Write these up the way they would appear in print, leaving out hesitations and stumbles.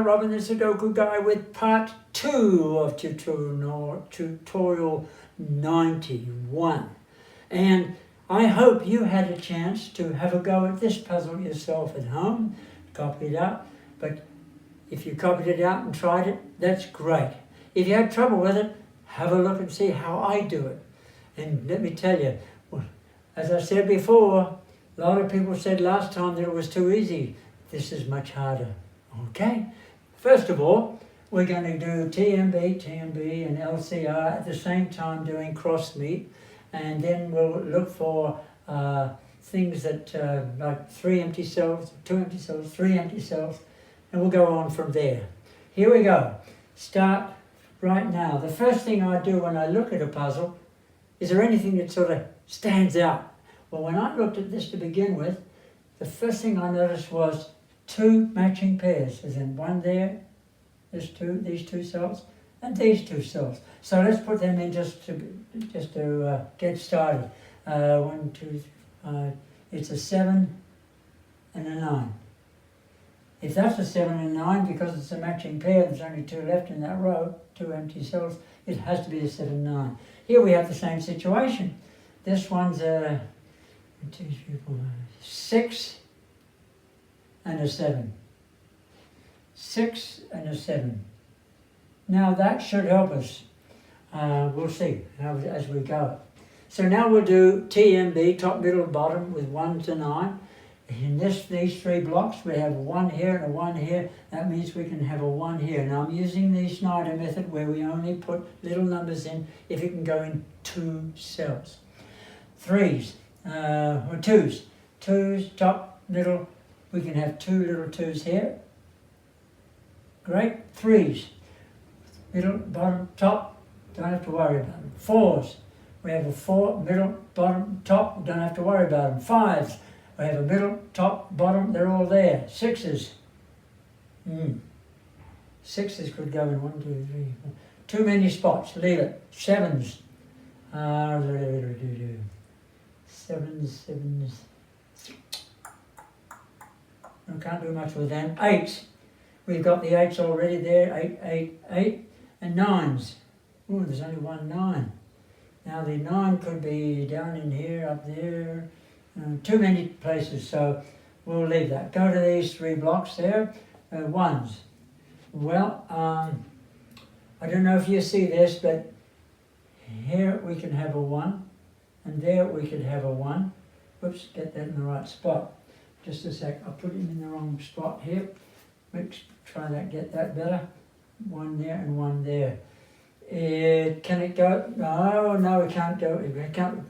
Robin the Sudoku Guy with part 2 of tutorial 91. And I hope you had a chance to have a go at this puzzle yourself at home, copy it out. But if you copied it out and tried it, that's great. If you had trouble with it, have a look and see how I do it. And let me tell you, as I said before, a lot of people said last time that it was too easy. This is much harder. Okay? First of all, we're going to do TMB, and LCR at the same time doing cross meet. And then we'll look for things that like 3 empty cells, 2 empty cells, 3 empty cells, and we'll go on from there. Here we go. Start right now. The first thing I do when I look at a puzzle, is there anything that sort of stands out? Well, when I looked at this to begin with, the first thing I noticed was 2 matching pairs, as in one there, these two cells, and these 2 cells. So let's put them in just to get started. 1, 2, 5. It's a 7 and a 9. If that's a 7 and 9, because it's a matching pair, there's only 2 left in that row, 2 empty cells, it has to be a 7 9. Here we have the same situation. This one's a 2, 3, 4, 6 and a 7. 6 and a 7. Now that should help us. We'll see as we go. So now we'll do TMB, top, middle, bottom, with 1 to 9. In these 3 blocks, we have a 1 here and a 1 here. That means we can have a 1 here. Now I'm using the Schneider method where we only put little numbers in if it can go in 2 cells. 3s, or 2s. 2s, top, middle. We can have 2 little 2s here. Great. 3s, middle, bottom, top. Don't have to worry about them. 4s, we have a 4, middle, bottom, top. Don't have to worry about them. 5s. We have a middle, top, bottom, they're all there. 6s. 6s could go in 1, 2, 3, 4. Too many spots, leave it. 7s. 7s. I can't do much with them. 8s. We've got the 8s already there. 8, 8, 8. And 9s. Oh, there's only 1 9. Now the 9 could be down in here, up there. Too many places, so we'll leave that. Go to these 3 blocks there. 1s. Well, I don't know if you see this, but here we can have a 1, and there we could have a 1. Whoops, get that in the right spot. Just a sec, I put him in the wrong spot here. Let's try that, get that better. 1 there and 1 there. Can it go? No, it can't go.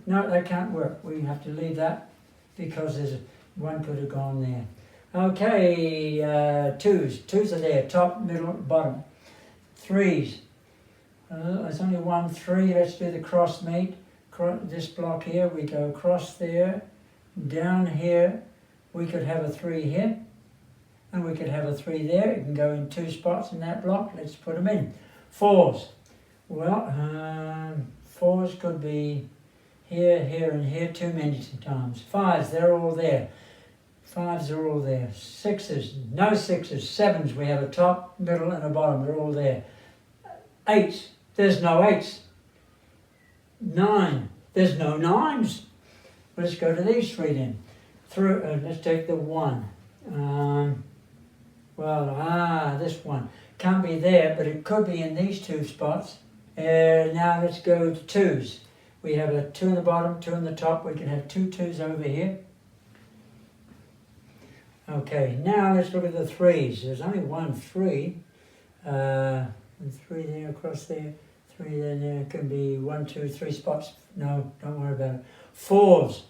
No, that can't work. We have to leave that because there's 1 could have gone there. Okay, 2s. 2s are there, top, middle, bottom. 3s. There's only 1 3. Let's do the cross meet. This block here, we go across there. Down here, we could have a 3 here. And we could have a 3 there. It can go in 2 spots in that block. Let's put them in. 4s. Well, 4s could be here, here, and here too many times. 5s, they're all there. 5s are all there. 6s, no 6s. 7s, we have a top, middle, and a bottom. They're all there. 8s, there's no 8s. 9, there's no 9s. Let's go to these 3 then. Let's take the 1. This 1 can't be there, but it could be in these 2 spots. Now let's go to 2s. We have a 2 in the bottom, 2 in the top. We can have 2 2s over here. Okay, now let's look at the 3s. There's only 1 3. And 3 there, across there. 3 there can be 1, 2, 3 spots. No, don't worry about it. 4s.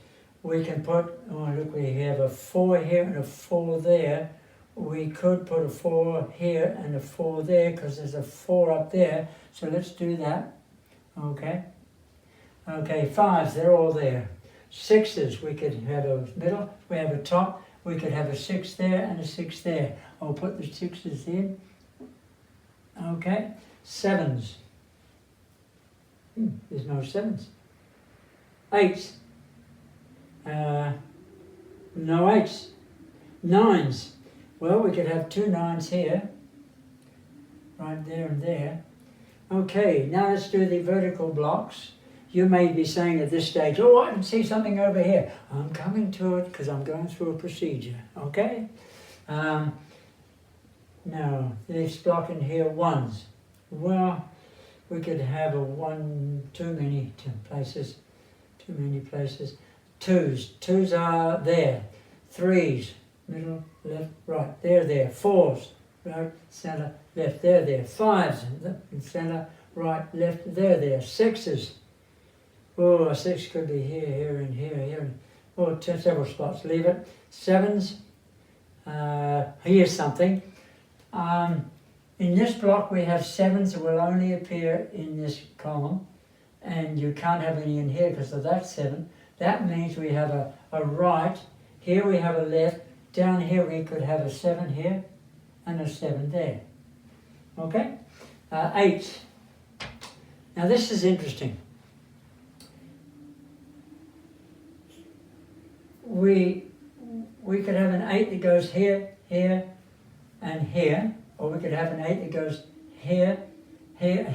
We can put, look, we have a 4 here and a 4 there. We could put a 4 here and a 4 there because there's a 4 up there. So let's do that. Okay. Okay, 5s, they're all there. 6s, we could have a middle, we have a top, we could have a 6 there and a 6 there. I'll put the 6s in. Okay. 7s. There's no 7s. 8s. No 8s. 9s. Well, we could have 2 9s here right there and there. Okay, now let's do the vertical blocks. You may be saying at this stage, oh, I can see something over here. I'm coming to it because I'm going through a procedure, okay? Now, this block in here, ones. Well, we could have a one, too many places. Twos are there. Threes, middle, left, right, there. Fours, right, center, left, there. Fives, center, right, left, there. Sixes, oh, a six could be here, and here. Oh, several spots, leave it. Sevens, here's something. In this block we have sevens that will only appear in this column, and you can't have any in here because of that seven. That means we have a right, here we have a left, down here we could have a 7 here, and a 7 there. Okay? 8. Now this is interesting. We could have an 8 that goes here, and here, or we could have an 8 that goes here, and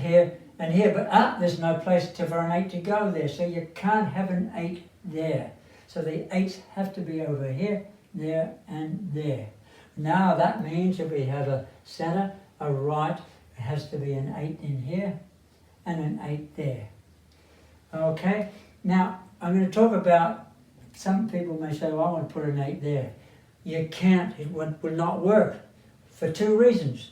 here, but there's no place for an 8 to go there, so you can't have an 8 there. So the 8s have to be over here, there, and there. Now that means if we have a center, a right, it has to be an 8 in here, and an 8 there. Okay, now I'm going to talk about, some people may say, well, I want to put an 8 there. You can't, it will not work, for 2 reasons.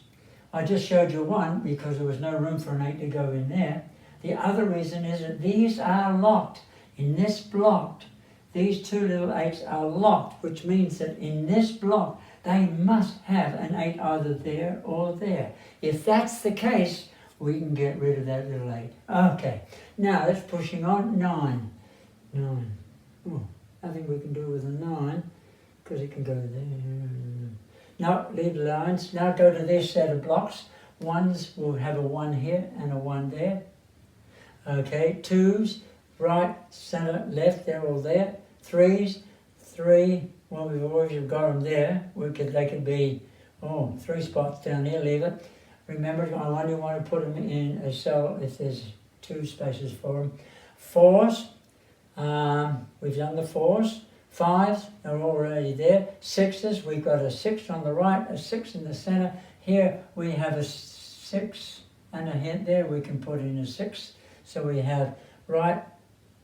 I just showed you one because there was no room for an 8 to go in there. The other reason is that these are locked. In this block, these 2 little 8s are locked, which means that in this block, they must have an 8 either there or there. If that's the case, we can get rid of that little 8. Okay, now let's pushing on. 9. Oh, I think we can do it with a 9, because it can go there. No, leave the lines. Now go to this set of blocks. Ones will have a 1 here and a 1 there. Okay, 2s, right, center, left, they're all there. 3s, 3, well, we've already got them there. They could be, 3 spots down here, leave it. Remember, I only want to put them in a cell if there's 2 spaces for them. 4s, we've done the 4s. 5s are already there. 6s, we've got a 6 on the right, a 6 in the center. Here we have a 6 and a hint there. We can put in a 6. So we have right,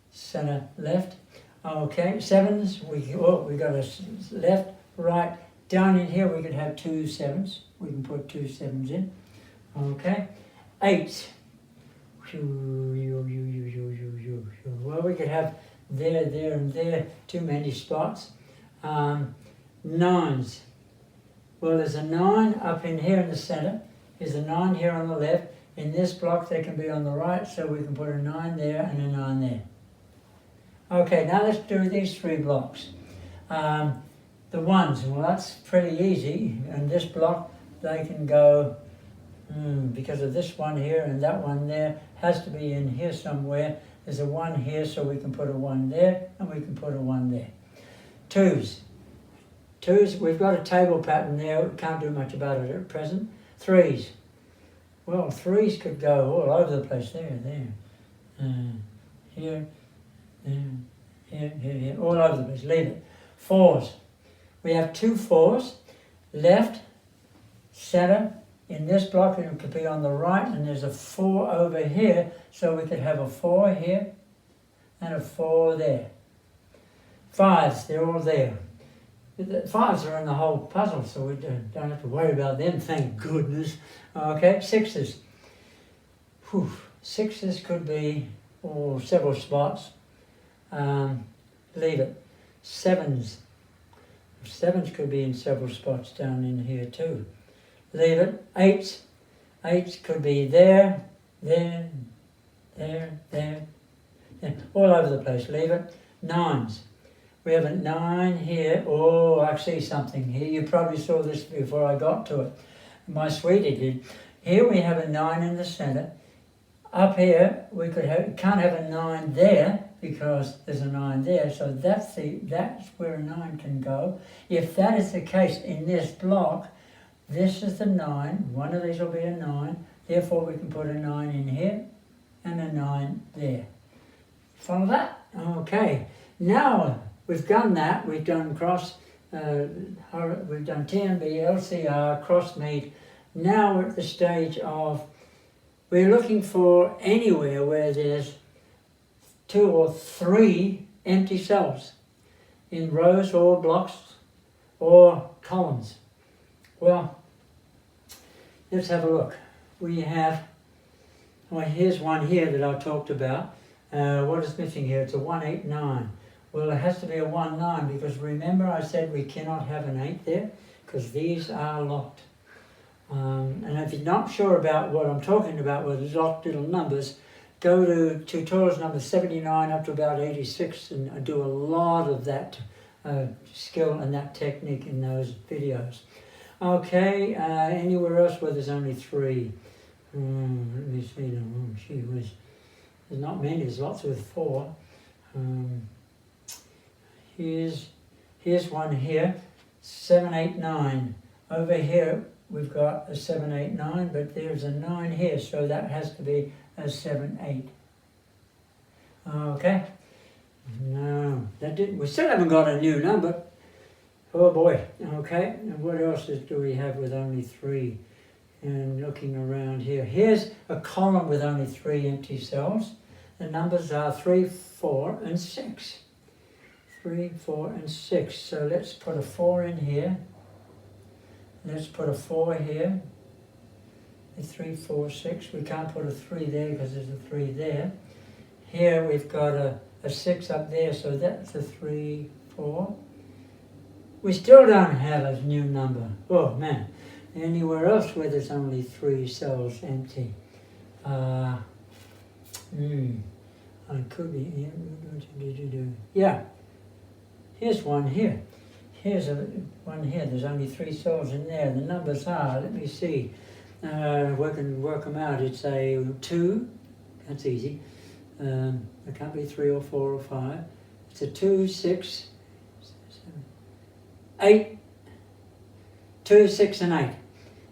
center, left. Okay, 7s, we got a left, right. Down in here we could have 2 7s. We can put 2 7s in. Okay, 8. Well, we could have there, and there, too many spots. 9s. Well, there's a 9 up in here in the center. There's a 9 here on the left. In this block, they can be on the right, so we can put a 9 there and a 9 there. Okay, now let's do these 3 blocks. The 1s, well, that's pretty easy. In this block, they can go, because of this one here and that one there, has to be in here somewhere. There's a 1 here, so we can put a 1 there, and we can put a 1 there. 2s. 2s, we've got a table pattern there. We can't do much about it at present. 3s. Well, 3s could go all over the place. There, here, here, all over the place. Leave it. 4s. We have 2 4s. Left, center. In this block, it could be on the right, and there's a 4 over here, so we could have a 4 here and a 4 there. 5s, they're all there. The 5s are in the whole puzzle, so we don't have to worry about them, thank goodness. Okay, 6s. 6s could be several spots. Leave it. 7s. 7s could be in several spots down in here too. Leave it. 8s. 8s could be there, all over the place. Leave it. 9s. We have a 9 here. Oh, I see something here. You probably saw this before I got to it. My sweetie did. Here we have a 9 in the center. Up here, we can't have a 9 there because there's a 9 there. So that's where a 9 can go. If that is the case in this block, This is the 9. One of these will be a 9. Therefore, we can put a 9 in here and a 9 there. Follow that? Okay. Now we've done that. We've done cross. We've done TNB, LCR, cross meet. Now we're at the stage of we're looking for anywhere where there's 2 or 3 empty cells in rows or blocks or columns. Well, let's have a look. We have, well, here's one here that I talked about. What is missing here? It's a 189. Well, it has to be a 19 because remember I said we cannot have an 8 there because these are locked. And if you're not sure about what I'm talking about with locked little numbers, go to tutorials number 79 up to about 86 and I do a lot of that skill and that technique in those videos. Okay, anywhere else where there's only 3? Let me see. There's not many, there's lots with 4. Here's one here, 789. Over here we've got a 789, but there's a 9 here, so that has to be a 78. Okay. No, that didn't. We still haven't got a new number. Oh boy. Okay. And what else do we have with only 3? And looking around here, here's a column with only 3 empty cells. The numbers are 3, 4, and 6. 3, 4, and 6. So let's put a 4 in here. Let's put a 4 here. A 3, 4, 6. We can't put a 3 there because there's a 3 there. Here we've got a 6 up there, so that's a 3, 4. We still don't have a new number. Oh man. Anywhere else where there's only 3 cells empty? I could be. Yeah. Here's one here. Here's one here. There's only 3 cells in there. The numbers are, let me see. We can work them out. It's a 2. That's easy. It can't be 3 or 4 or 5. It's a 2, 6, 7, 8. 2, 6, and 8.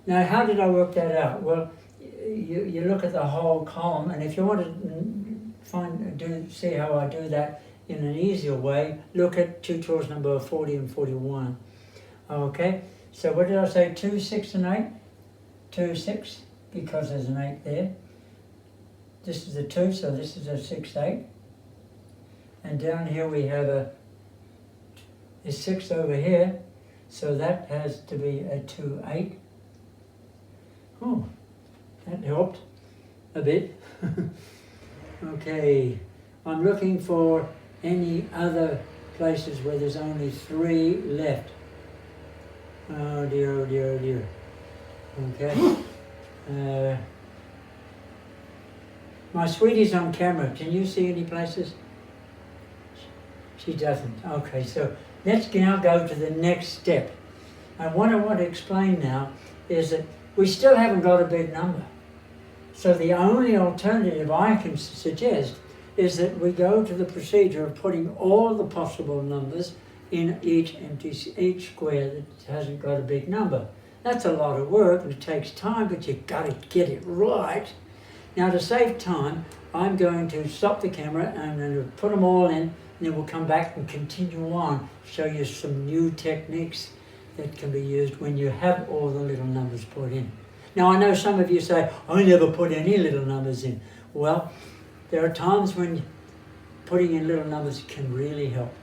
Now, how did I work that out? Well, you look at the whole column, and if you want to see how I do that in an easier way, look at tutorials number 40 and 41. Okay, so what did I say? 2, 6, and 8? 2, 6, because there's an 8 there. This is a 2, so this is a 6, 8. And down here we have a 6 over here, so that has to be a 2, 8. Oh, that helped a bit. Okay, I'm looking for any other places where there's only 3 left. Oh dear, oh dear, oh dear. Okay. My sweetie's on camera. Can you see any places? She doesn't. Okay, so let's now go to the next step. And what I want to explain now is that we still haven't got a big number. So the only alternative I can suggest is that we go to the procedure of putting all the possible numbers in each square that hasn't got a big number. That's a lot of work and it takes time, but you've got to get it right. Now to save time, I'm going to stop the camera and then put them all in, and then we'll come back and continue on, show you some new techniques that can be used when you have all the little numbers put in. Now I know some of you say, I never put any little numbers in. Well, there are times when putting in little numbers can really help.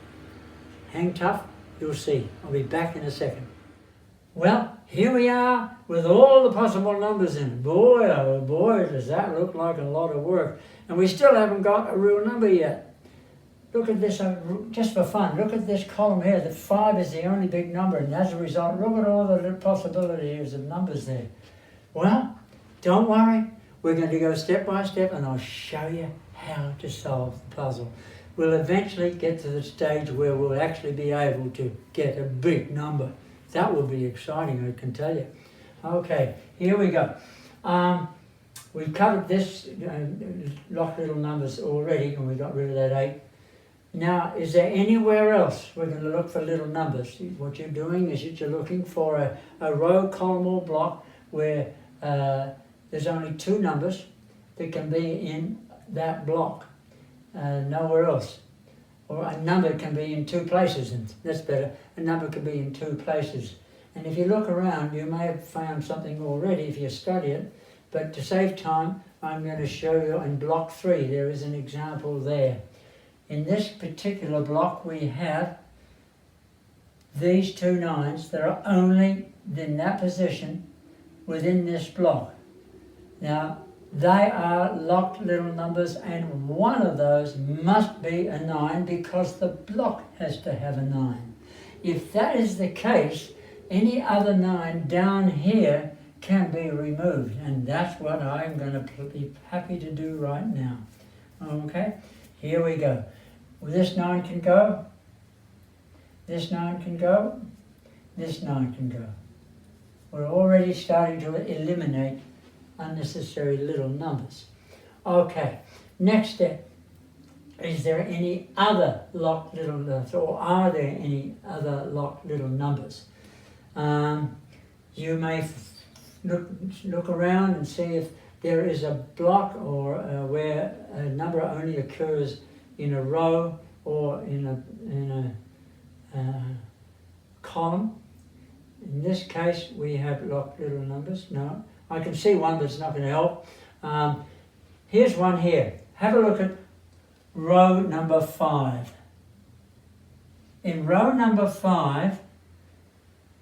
Hang tough, you'll see. I'll be back in a second. Well, here we are with all the possible numbers in. Boy, oh boy, does that look like a lot of work. And we still haven't got a real number yet. Look at this, just for fun, look at this column here. The 5 is the only big number, and as a result, look at all the possibilities of numbers there. Well, don't worry. We're going to go step by step, and I'll show you how to solve the puzzle. We'll eventually get to the stage where we'll actually be able to get a big number. That will be exciting, I can tell you. Okay, here we go. We covered this locked little numbers already, and we got rid of that 8. Now, is there anywhere else we're going to look for little numbers? What you're doing is you're looking for a row, column or block where there's only two numbers that can be in that block, nowhere else. Or a number can be in two places, and that's better. A number can be in two places. And if you look around, you may have found something already if you study it, but to save time, I'm going to show you in block 3. There is an example there. In this particular block, we have these two 9s that are only in that position within this block. Now, they are locked little numbers, and one of those must be a 9 because the block has to have a 9. If that is the case, any other 9 down here can be removed, and that's what I'm going to be happy to do right now. Okay, here we go. Well, this 9 can go, this 9 can go, this 9 can go. We're already starting to eliminate unnecessary little numbers. Okay, next step. Is there any other locked little numbers, or are there any other locked little numbers? You may look around and see if there is a block or where a number only occurs in a row or in a column. In this case, we have locked little numbers. No, I can see one, but it's not going to help. Here's one here. Have a look at row number 5. In row number 5,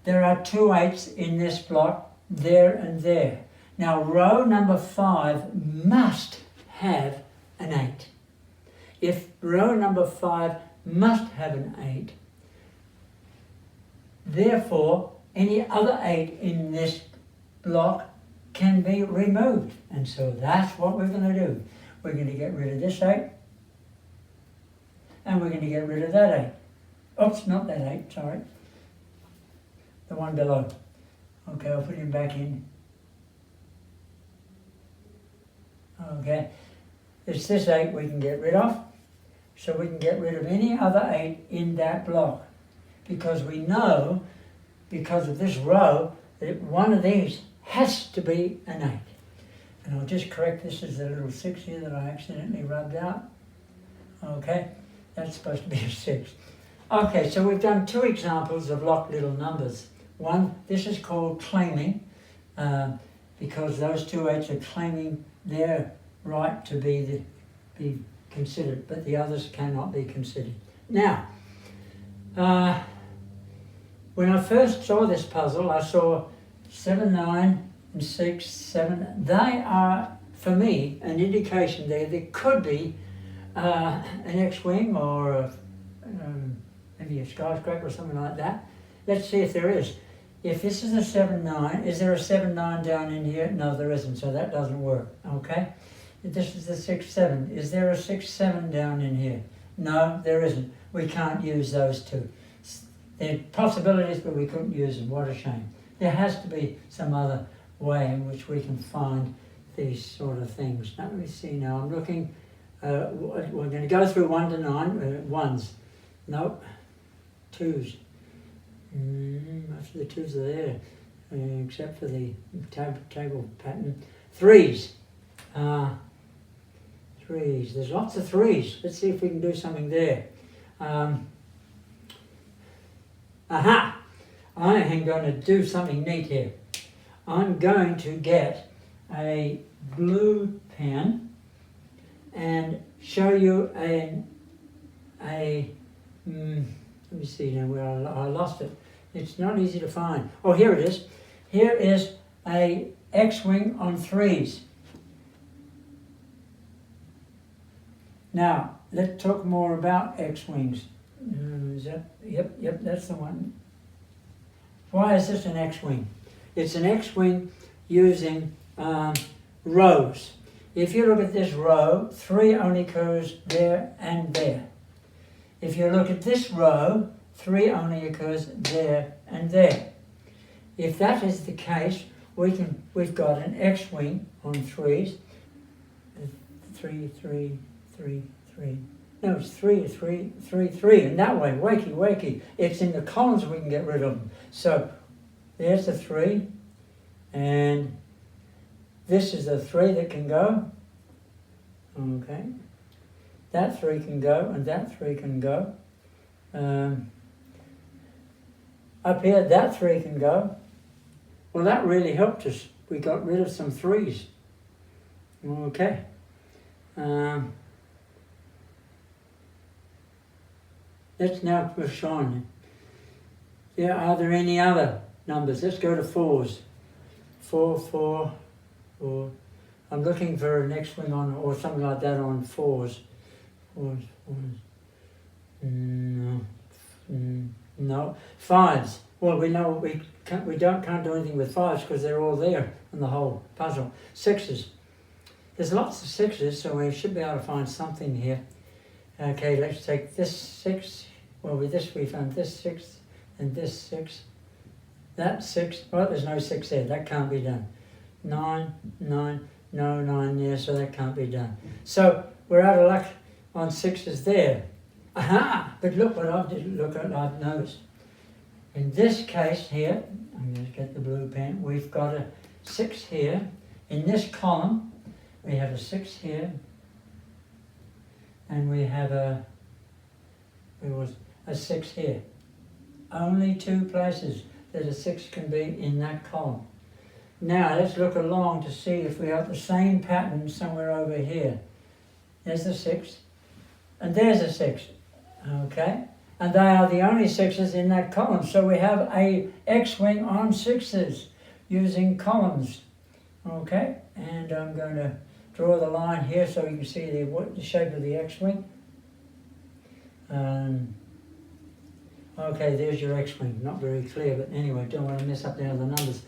there are 2 8s in this block, there and there. Now, row number 5 must have an 8. If row number 5 must have an 8, therefore, any other 8 in this block can be removed. And so that's what we're going to do. We're going to get rid of this 8, and we're going to get rid of that 8. Oops, not that 8, sorry. The one below. Okay, I'll put him back in. Okay, it's this 8 we can get rid of. So we can get rid of any other 8 in that block. Because we know, because of this row, that one of these has to be an 8. And I'll just correct this as a little 6 here that I accidentally rubbed out. Okay, that's supposed to be a 6. Okay, so we've done 2 examples of locked little numbers. One, this is called claiming, because those 2 8s are claiming their right to be considered, but the others cannot be considered. Now, when I first saw this puzzle, I saw 7, 9, and 6, 7. They are, for me, an indication there could be an X-wing or maybe a skyscraper or something like that. Let's see if there is. If this is a 7, 9, is there a 7, 9 down in here? No, there isn't, so that doesn't work, okay? If this is the 6, 7, is there a 6, 7 down in here? No, there isn't. We can't use those 2. There are possibilities, but we couldn't use them. What a shame. There has to be some other way in which we can find these sort of things. Now, let me see now. I'm looking, we're going to go through 1 to 9, ones. Nope. 2s. Most of the 2s are there, except for the table pattern. 3s. 3s. There's lots of 3s. Let's see if we can do something there. Aha! I am going to do something neat here. I'm going to get a blue pen and show you let me see now where I lost it. It's not easy to find. Oh, here it is. Here is a X-wing on 3s. Now, let's talk more about X-wings. Is that? Yep, that's the one. Why is this an X-wing? It's an X-wing using rows. If you look at this row, 3 only occurs there and there. If you look at this row, 3 only occurs there and there. If that is the case, we've got an X-wing on 3s. 3, 3, 3, 3. No, it's 3, 3, 3, 3. And that way, wakey, wakey. It's in the columns we can get rid of them. So there's the 3. And this is the 3 that can go. Okay. That 3 can go, and that 3 can go. Up here, that 3 can go. Well, that really helped us. We got rid of some 3s. Okay. Let's now push on. Are there any other numbers? Let's go to 4s. 4, 4, 4. I'm looking for an Xwing on, or something like that on 4s. 4s, 4s. No. 5s. Well, we know we can't do anything with 5s because they're all there in the whole puzzle. 6s. There's lots of 6s, so we should be able to find something here. Okay, let's take this 6. Well, with this we found this 6 and this 6. That 6. Well, there's no 6 there. That can't be done. 9, 9. No 9 there, so that can't be done. So we're out of luck on 6s there. Aha! But look what I've noticed. In this case here, I'm going to get the blue pen. We've got a 6 here. In this column, we have a 6 here, and we have a 6 here. Only 2 places that a 6 can be in that column. Now let's look along to see if we have the same pattern somewhere over here. There's the 6, and there's a 6. Okay, and they are the only 6s in that column. So we have a Xwing on 6s using columns. Okay, and I'm going to draw the line here so you can see the shape of the Xwing. Okay, there's your Xwing. Not very clear, but anyway, don't want to mess up the other numbers.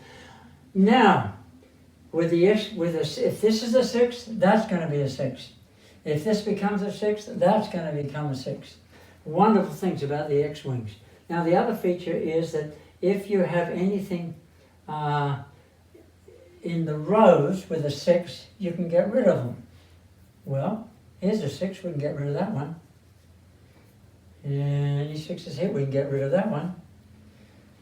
Now, if this is a 6, that's going to be a 6. If this becomes a 6, that's going to become a 6. Wonderful things about the Xwings. Now, the other feature is that if you have anything in the rows with a 6, you can get rid of them. Well, here's a 6, we can get rid of that one. And any 6s here, we can get rid of that one.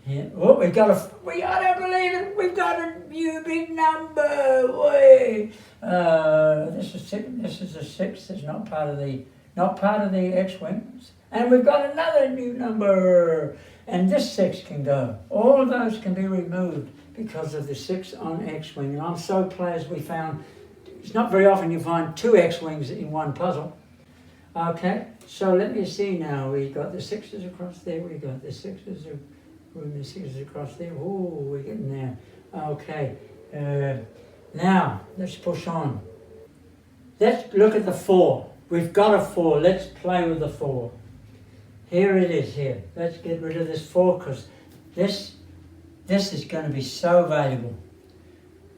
Yeah. Oh, I don't believe it, we've got a new big number. Wait. This is a 6, it's not part of the Xwings. And we've got another new number. And this 6 can go. All of those can be removed because of the 6 on Xwing. And I'm so pleased we found, it's not very often you find 2 Xwings in one puzzle. Okay, so let me see now. We've got the 6s across there, we've got the 6s across there. Oh, we're getting there. Okay, now let's push on. Let's look at the 4. We've got a 4. Let's play with the 4. Here it is here. Let's get rid of this 4 because this is going to be so valuable.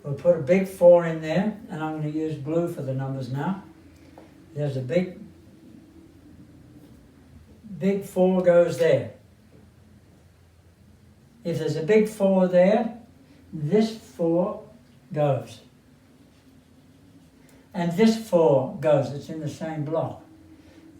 We'll put a big 4 in there, and I'm going to use blue for the numbers now. There's a big 4 goes there. If there's a big 4 there, this 4 goes. And this 4 goes. It's in the same block.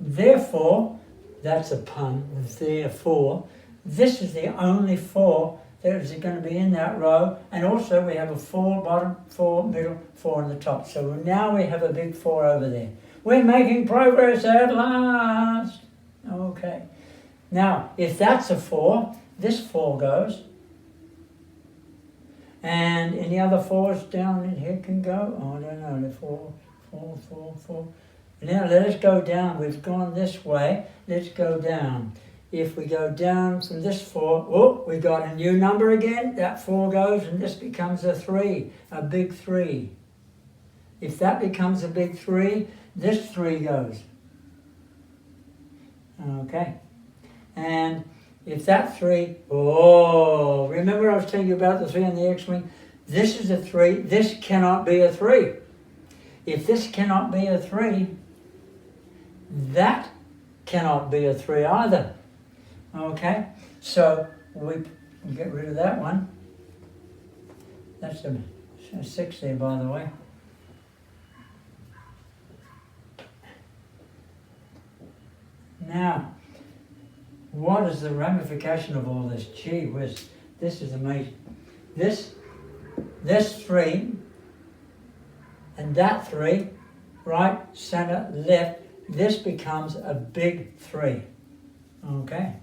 Therefore, that's a pun, therefore, this is the only 4 that is going to be in that row. And also we have a 4 bottom, 4 middle, 4 on the top. So now we have a big 4 over there. We're making progress at last. Okay. Now, if that's a 4, this 4 goes. And any other 4s down in here can go? Oh, I don't know, the 4, 4, 4, 4. Now let us go down. We've gone this way. Let's go down. If we go down from this 4, oh, we got a new number again. That 4 goes, and this becomes a 3, a big 3. If that becomes a big 3, this 3 goes. Okay. And if that 3, oh, remember I was telling you about the 3 on the Xwing? This is a 3. This cannot be a 3. If this cannot be a 3, that cannot be a 3 either. Okay, so we get rid of that one. That's a 6 there, by the way. Now, what is the ramification of all this? Gee whiz, this is amazing. This 3 and that 3, right, center, left, this becomes a big 3. Okay?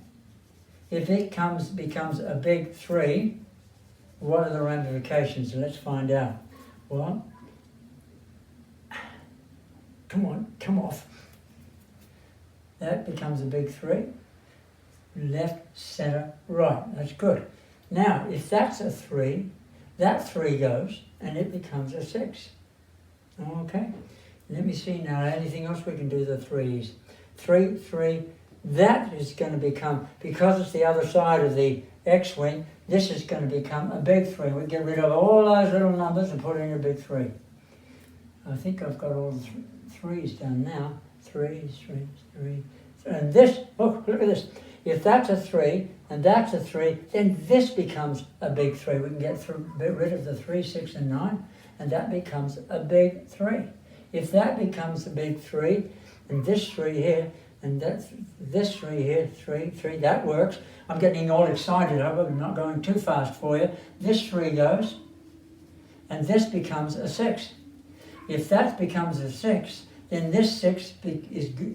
If it becomes a big 3, what are the ramifications? Let's find out. Well, come off. That becomes a big 3. Left, center, right. That's good. Now, if that's a 3, that 3 goes and it becomes a 6. Okay? Let me see now. Anything else we can do the 3s? 3, 3. That is going to become, because it's the other side of the X-wing, this is going to become a big 3. We get rid of all those little numbers and put in a big 3. I think I've got all the 3s done now. 3, 3, 3. And this, look at this. If that's a 3 and that's a 3, then this becomes a big 3. We can get rid of the 3, 6, and 9, and that becomes a big 3. If that becomes a big 3, and this 3 here, and this 3 here, 3, 3, that works. I'm getting all excited. I'm not going too fast for you. This 3 goes, and this becomes a 6. If that becomes a 6, then this 6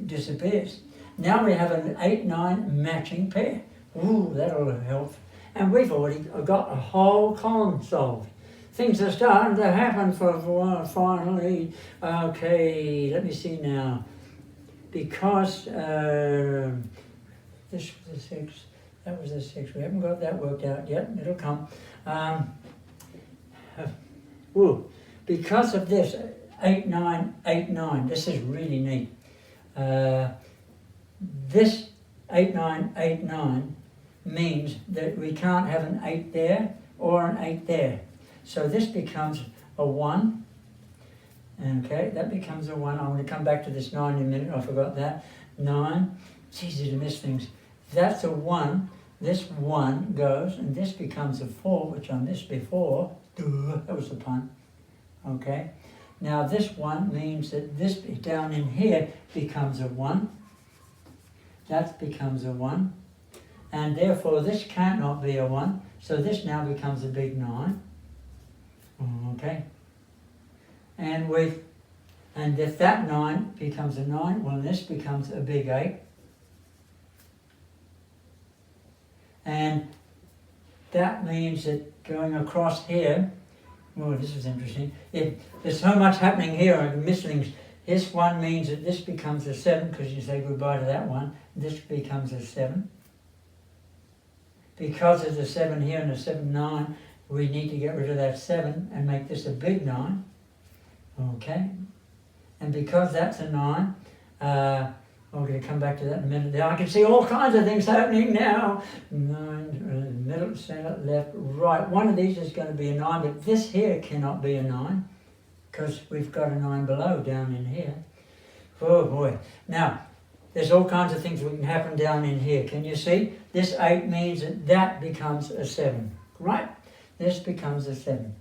disappears. Now we have an 8, 9 matching pair. Ooh, that'll help. And we've already got a whole column solved. Things are starting to happen finally. Okay, let me see now. Because this was a 6, that was a 6. We haven't got that worked out yet. It'll come. Because of this 8, 9, 8, 9. This is really neat. This 8, 9, 8, 9 means that we can't have an 8 there or an 8 there. So this becomes a 1. Okay, that becomes a 1. I'm going to come back to this 9 in a minute. I forgot that. 9. It's easy to miss things. That's a 1. This 1 goes, and this becomes a 4, which I missed before. That was the pun. Okay. Now this 1 means that this down in here becomes a 1. That becomes a 1. And therefore this cannot be a 1. So this now becomes a big 9. Okay. And if that 9 becomes a 9, well, this becomes a big 8. And that means that going across here, oh, this is interesting. If there's so much happening here, I'm missing things. This 1 means that this becomes a 7 because you say goodbye to that 1. This becomes a 7. Because there's a 7 here and a 7, 9, we need to get rid of that 7 and make this a big 9. Okay? And because that's a 9, I'm going to come back to that in a minute. Now I can see all kinds of things happening now. 9, middle, center, left, right. One of these is going to be a 9, but this here cannot be a 9 because we've got a 9 below down in here. Oh boy. Now, there's all kinds of things that can happen down in here. Can you see? This 8 means that that becomes a 7, right? This becomes a 7.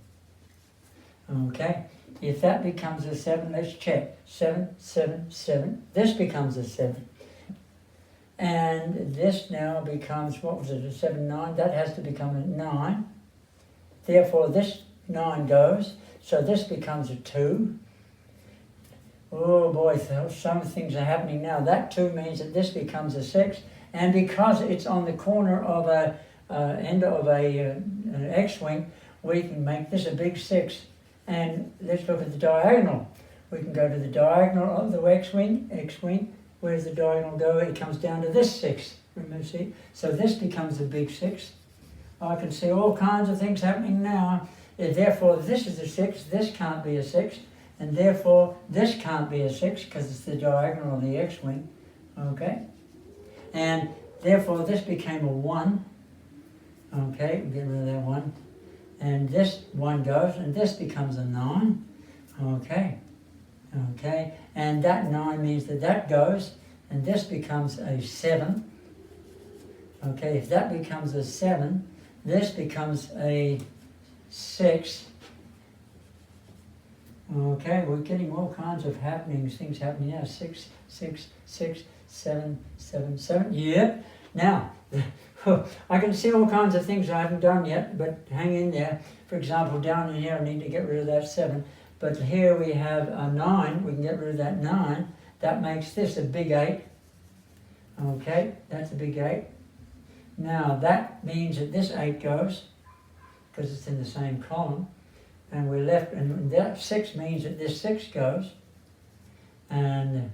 Okay? If that becomes a 7, let's check. 7, 7, 7. This becomes a 7. And this now becomes, what was it, a 7, 9? That has to become a 9. Therefore, this 9 goes. So this becomes a 2. Oh boy, some things are happening now. That 2 means that this becomes a 6. And because it's on the corner of end of an X-wing, we can make this a big 6. And let's look at the diagonal. We can go to the diagonal of the X-wing. Where's the diagonal go? It comes down to this 6. Remember, see? So this becomes a big 6. I can see all kinds of things happening now. Therefore, this is a 6. This can't be a 6. And therefore, this can't be a 6 because it's the diagonal of the X-wing. Okay? And therefore, this became a 1. Okay, get rid of that 1. And this 1 goes, and this becomes a 9. Okay. Okay. And that 9 means that that goes, and this becomes a 7. Okay, if that becomes a 7, this becomes a 6. Okay, we're getting all kinds of things happening now. 6, 6, 6, 7, 7, 7. Yeah. Now, I can see all kinds of things I haven't done yet, but hang in there. For example, down in here I need to get rid of that 7. But here we have a 9. We can get rid of that 9. That makes this a big 8. Okay, that's a big 8. Now that means that this 8 goes, because it's in the same column. And we're left, and that 6 means that this 6 goes. And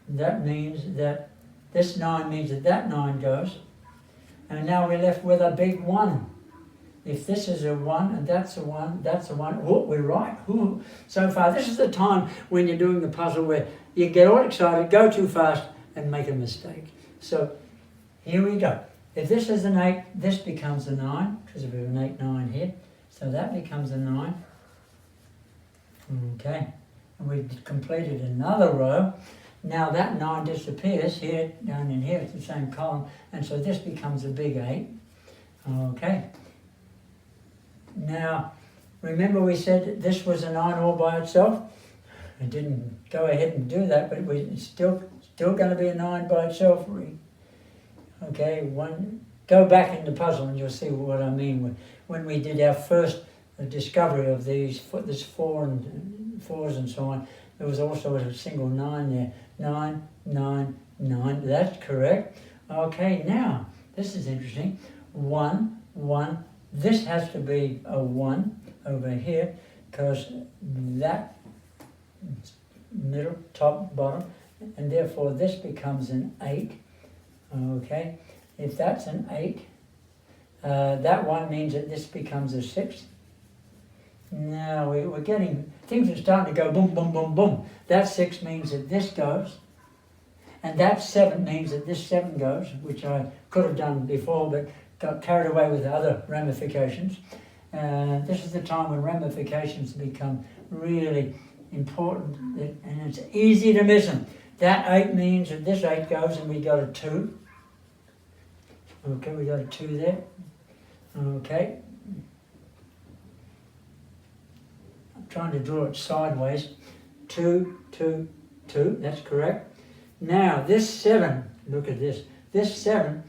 that means that this 9 means that that 9 goes. And now we're left with a big 1. If this is a 1 and that's a 1, that's a 1. Oh, we're right. Ooh. So far, this is the time when you're doing the puzzle where you get all excited, go too fast, and make a mistake. So here we go. If this is an 8, this becomes a 9, because we have an 8, 9 here. So that becomes a 9. Okay. And we've completed another row. Now that 9 disappears here, down in here, it's the same column, and so this becomes a big 8. Okay. Now, remember we said that this was a 9 all by itself? I didn't go ahead and do that, but it's still going to be a 9 by itself. Okay, go back in the puzzle and you'll see what I mean. When we did our first discovery of these, this 4 and 4s and so on, there was also a single 9 there. 9, 9, 9, that's correct. Okay, now, this is interesting. 1, 1, this has to be a 1 over here, because that middle, top, bottom, and therefore this becomes an 8. Okay, if that's an 8, that 1 means that this becomes a 6. Now we're getting, things are starting to go boom, boom, boom, boom. That 6 means that this goes, and that 7 means that this 7 goes, which I could have done before, but got carried away with other ramifications. This is the time when ramifications become really important, and it's easy to miss them. That 8 means that this 8 goes, and we got a 2. Okay, we got a 2 there. Okay. I'm trying to draw it sideways. 2, 2, 2, that's correct. Now, this 7, look at this. This 7,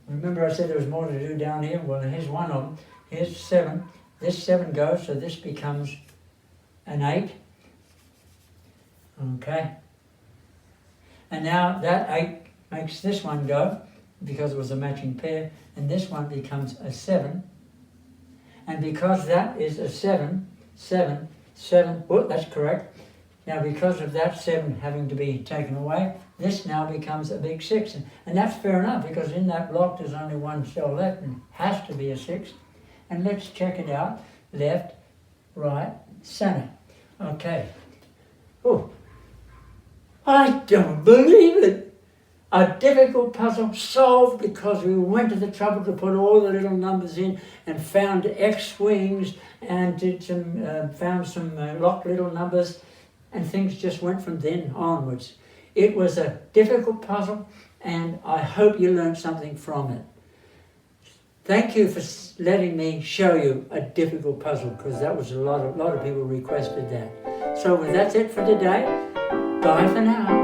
remember I said there was more to do down here? Well, here's one of them. Here's 7. This 7 goes, so this becomes an 8. Okay. And now that 8 makes this one go, because it was a matching pair, and this one becomes a 7. And because that is a 7, 7, 7, oh, that's correct. Now because of that 7 having to be taken away, this now becomes a big 6. And that's fair enough, because in that block there's only one cell left, and it has to be a 6. And let's check it out. Left, right, center. Okay. Oh, I don't believe it. A difficult puzzle solved because we went to the trouble to put all the little numbers in and found Xwings and did found some locked little numbers, and things just went from then onwards. It was a difficult puzzle, and I hope you learned something from it. Thank you for letting me show you a difficult puzzle, because that was a lot of people requested that. So that's it for today. Bye for now.